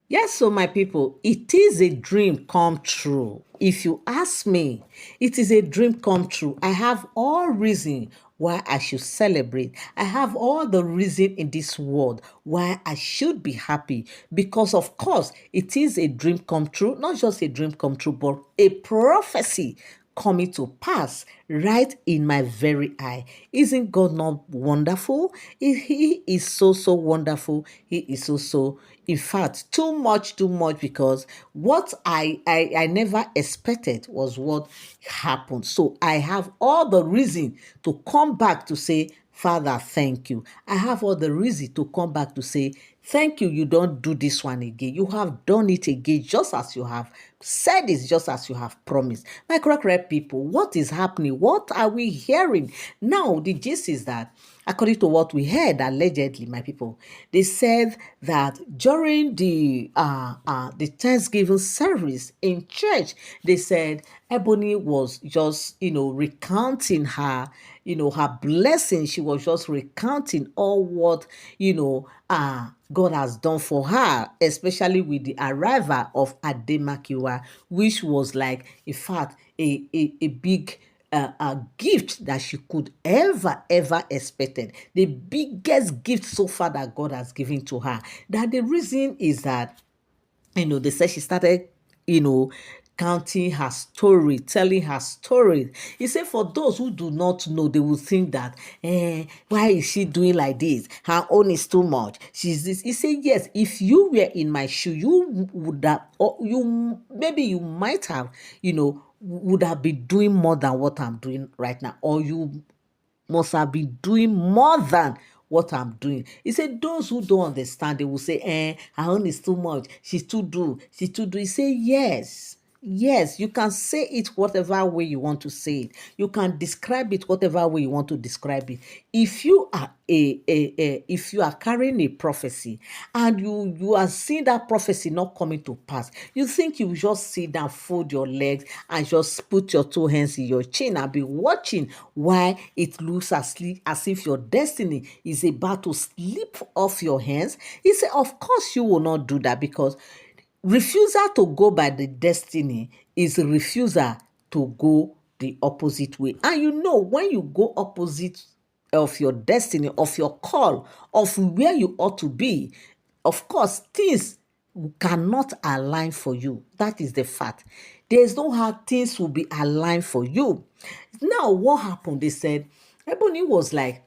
Yes, so my people, it is a dream come true. If you ask me, it is a dream come true. I have all reason why I should celebrate. I have all the reason in this world why I should be happy because of course it is a dream come true, not just a dream come true, but a prophecy coming to pass right in my very eye. Isn't God not wonderful? He is so, so wonderful. He is so, so, in fact, too much because what I never expected was what happened. So I have all the reason to come back to say, Father, thank you. I have all the reason to come back to say, thank you. You don't do this one again. You have done it again, just as you have said it, just as you have promised. My correct people, what is happening? What are we hearing? Now, the gist is that, according to what we heard, allegedly, my people, they said that during the Thanksgiving service in church, they said Ebony was just, recounting her, her blessing. She was just recounting all what, God has done for her, especially with the arrival of Ademakiwa, which was like, in fact, a big a gift that she could ever expected. The biggest gift so far that God has given to her. That the reason is that, they said she started, you know, counting her story, telling her story. He said, for those who do not know, they will think that, why is she doing like this? Her own is too much. She's this. He said, yes, if you were in my shoe, you would have, or you maybe you might have, would have been doing more than what I'm doing right now, or you must have been doing more than what I'm doing. He said, those who don't understand, they will say, her own is too much. She's too do. He said, yes. Yes, you can say it whatever way you want to say it. You can describe it whatever way you want to describe it. If you are if you are carrying a prophecy and you are seeing that prophecy not coming to pass, you think you just sit down, fold your legs, and just put your two hands in your chin and be watching while it looks as if your destiny is about to slip off your hands. He said, of course you will not do that, because refusal to go by the destiny is a refusal to go the opposite way. And when you go opposite of your destiny, of your call, of where you ought to be, of course, things cannot align for you. That is the fact. There is no how things will be aligned for you. Now, what happened? They said, Ebony was like,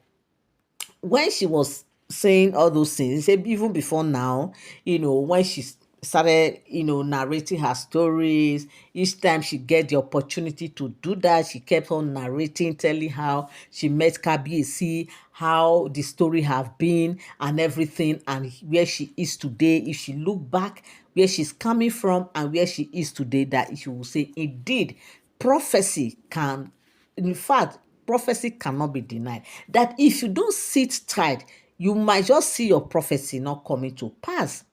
when she was saying all those things, he said even before now, when she started, narrating her stories, each time she get the opportunity to do that, she kept on narrating, telling how she met Kabiesi, how the story have been and everything, and where she is today. If she look back where she's coming from and where she is today, that she will say, indeed, prophecy can, in fact, prophecy cannot be denied. That if you don't sit tight, you might just see your prophecy not coming to pass.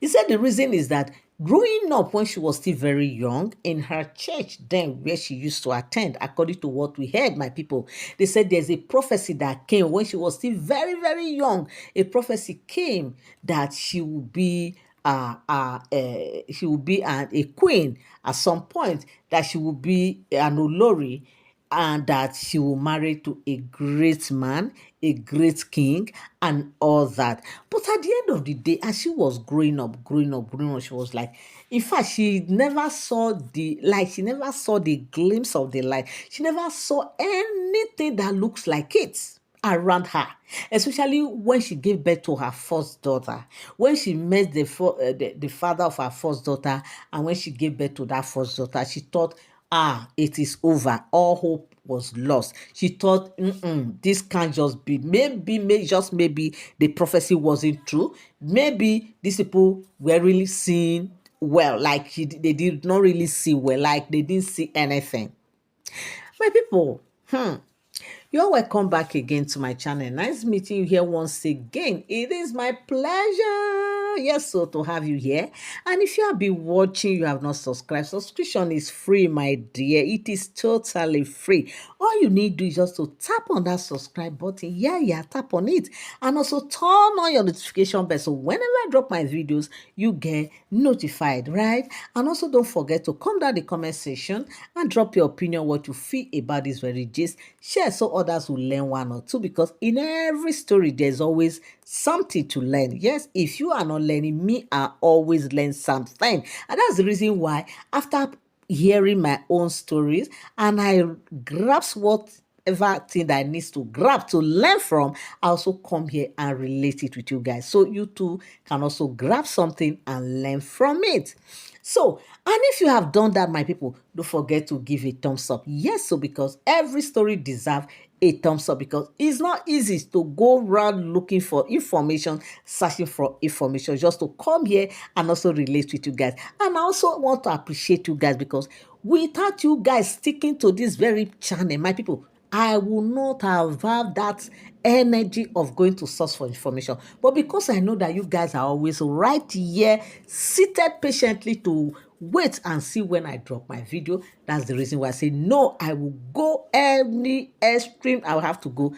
He said the reason is that growing up when she was still very young in her church, then where she used to attend, according to what we heard, my people, they said there's a prophecy that came when she was still very, very young. A prophecy came that she will be a queen at some point, that she will be an olori, and that she will marry to a great man, a great king, and all that. But at the end of the day, as she was growing up, she was like, in fact, she never saw the light. She never saw the glimpse of the light. She never saw anything that looks like it around her, especially when she gave birth to her first daughter. When she met the father of her first daughter, and when she gave birth to that first daughter, she thought, it is over. All hope was lost. She thought, this can't just be. Maybe the prophecy wasn't true. Maybe these people were really seeing well, like they did not really see well, like they didn't see anything. My people, You're welcome back again to my channel. Nice meeting you here once again. It is my pleasure, yes, so to have you here. And if you have been watching, you have not subscribed, subscription is free, my dear. It is totally free. All you need to do is just to tap on that subscribe button. Yeah, tap on it. And also turn on your notification bell, so whenever I drop my videos, you get notified, right? And also don't forget to come down the comment section and drop your opinion, what you feel about this very gist. Share so others will learn one or two, because in every story there's always something to learn. Yes, if you are not learning, me, I always learn something. And that's the reason why after hearing my own stories and I grasp whatever thing that I need to grab to learn from, I also come here and relate it with you guys, so you too can also grab something and learn from it. So, and if you have done that, my people, don't forget to give a thumbs up. Yes, so because every story deserves a thumbs up, because it's not easy to go around looking for information, searching for information, just to come here and also relate with you guys. And I also want to appreciate you guys, because without you guys sticking to this very channel, my people, I will not have had that energy of going to source for information. But because I know that you guys are always right here, seated patiently to wait and see when I drop my video, that's the reason why I say no, I will go any extreme I will have to go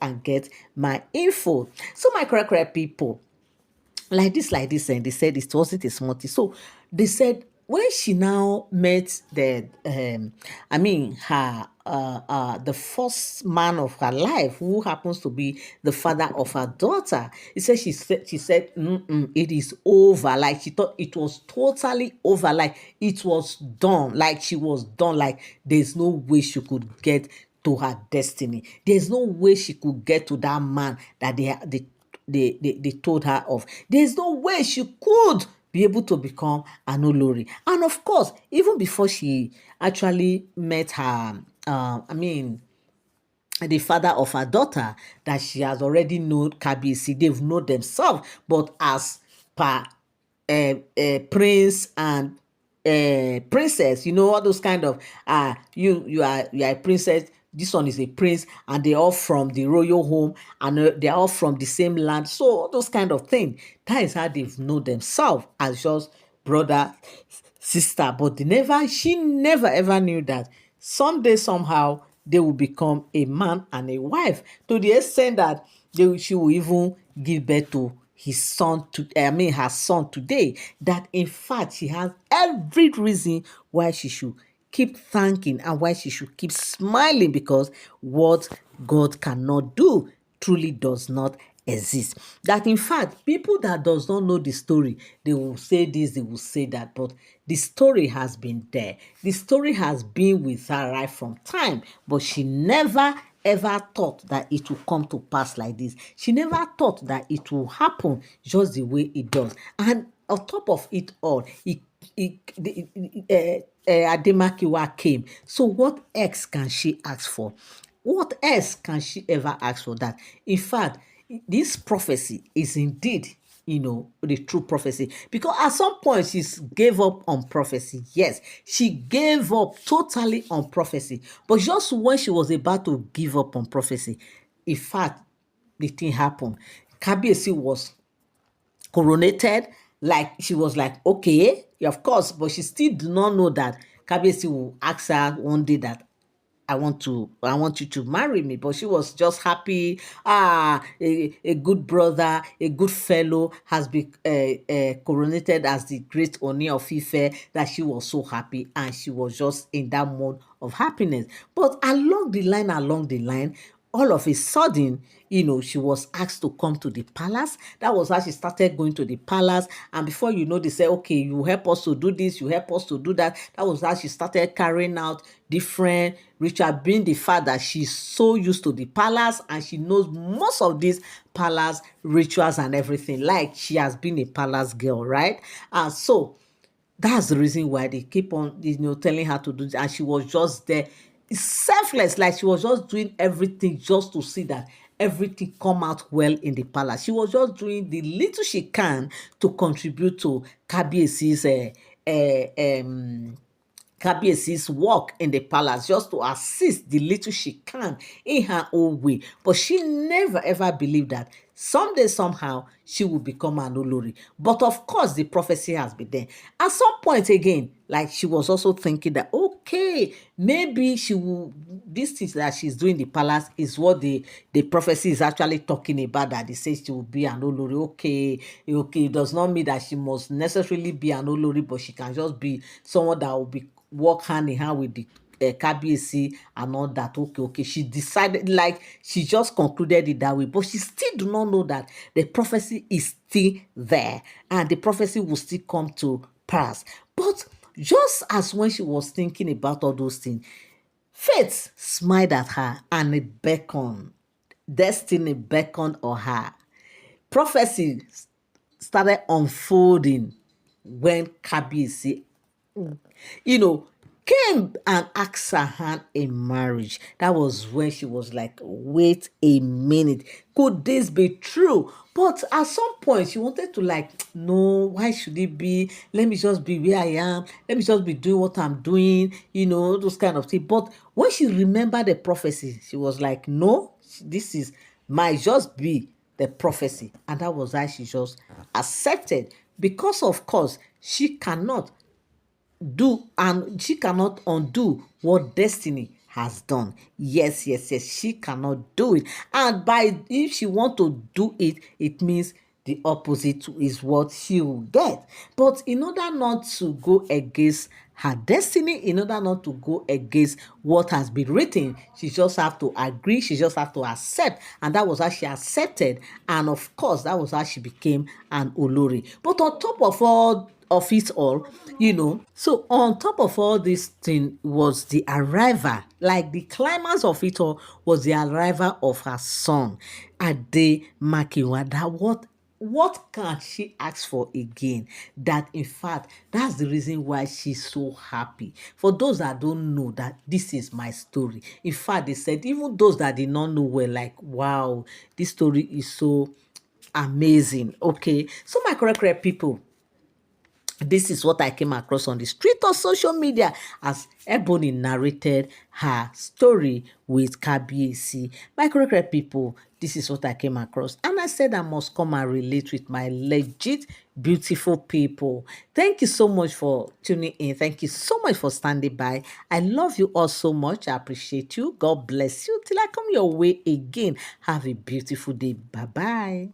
and get my info. So my correct people, like this, and they said it wasn't a small thing. So they said when she now met the her the first man of her life, who happens to be the father of her daughter, he said she said it is over. Like she thought it was totally over, like it was done, like she was done, like there's no way she could get to her destiny. There's no way she could get to that man that they told her of. There's no way she could be able to become an Olori. And of course, even before she actually met her, the father of her daughter, that she has already known Kabiesi, they've known themselves, but as per prince and princess, all those kind of you are a princess, this one is a prince, and they're all from the royal home, and they're all from the same land. So all those kind of things, that is how they've known themselves, as just brother, sister. But she never ever knew that someday, somehow, they will become a man and a wife, to the extent that she will even give birth to her son today. That in fact, she has every reason why she should keep thanking and why she should keep smiling, because what God cannot do truly does not exist. That in fact, people that does not know the story, they will say this, they will say that, but the story has been there. The story has been with her right from time, but she never ever thought that it will come to pass like this. She never thought that it will happen just the way it does. And on top of it all, Ademakiwa came. So what else can she ask for? What else can she ever ask for that? In fact, this prophecy is indeed, the true prophecy. Because at some point, she gave up on prophecy. Yes, she gave up totally on prophecy. But just when she was about to give up on prophecy, in fact, the thing happened. Kabiesi was coronated. Like, she was like, okay, yeah, of course, but she still did not know that Kabiesi will ask her one day that I want you to marry me. But she was just happy. A good brother, a good fellow has been coronated as the great Oni of Ife, that she was so happy, and she was just in that mode of happiness. But along the line, all of a sudden, she was asked to come to the palace. That was how she started going to the palace. And before you know, they said, okay, you help us to do this, you help us to do that. That was how she started carrying out different ritual, being the fact that she's so used to the palace and she knows most of these palace rituals and everything. Like, she has been a palace girl, right? And so that's the reason why they keep on, telling her to do this. And she was just there, selfless, like she was just doing everything just to see that everything come out well in the palace. She was just doing the little she can to contribute to Kabiesi's Kabiesi's work in the palace just to assist the little she can in her own way. But she never ever believed that someday, somehow, she will become an Olori. But of course, the prophecy has been there. At some point again, like she was also thinking that, okay, maybe she will, this thing that she's doing in the palace is what the prophecy is actually talking about, that they say she will be an Olori. Okay, okay, it does not mean that she must necessarily be an Olori, but she can just be someone that will be work hand in hand with the Kabiesi and all that. Okay, okay. She decided, like, she just concluded it that way, but she still do not know that the prophecy is still there and the prophecy will still come to pass. But just as when she was thinking about all those things, Faith smiled at her and it beckoned. Destiny beckoned on her. Prophecy started unfolding when Kabiesi, you know, came and asked her hand in marriage. That was when she was like, wait a minute, could this be true? But at some point, she wanted to like, no, why should it be? Let me just be where I am. Let me just be doing what I'm doing, those kind of things. But when she remembered the prophecy, she was like, no, this is might just be the prophecy. And that was why she just accepted. Because of course, she cannot do and she cannot undo what destiny has done. Yes, yes, yes, she cannot do it. And by if she want to do it, it means the opposite is what she will get. But in order not to go against her destiny, in order not to go against what has been written, she just have to agree, she just have to accept. And that was how she accepted. And of course, that was how she became an Olori. But on top of it all, so on top of all this thing was the arrival, like the climax of it all was the arrival of her son, Ade Makiwa. That what can she ask for again? That in fact, that's the reason why she's so happy. For those that don't know that this is my story, in fact, they said even those that did not know were like, wow, this story is so amazing. Okay, so my correct people, this is what I came across on the street of social media as Ebony narrated her story with Kabiesi. My correct people, this is what I came across. And I said I must come and relate with my legit, beautiful people. Thank you so much for tuning in. Thank you so much for standing by. I love you all so much. I appreciate you. God bless you. Till I come your way again. Have a beautiful day. Bye-bye.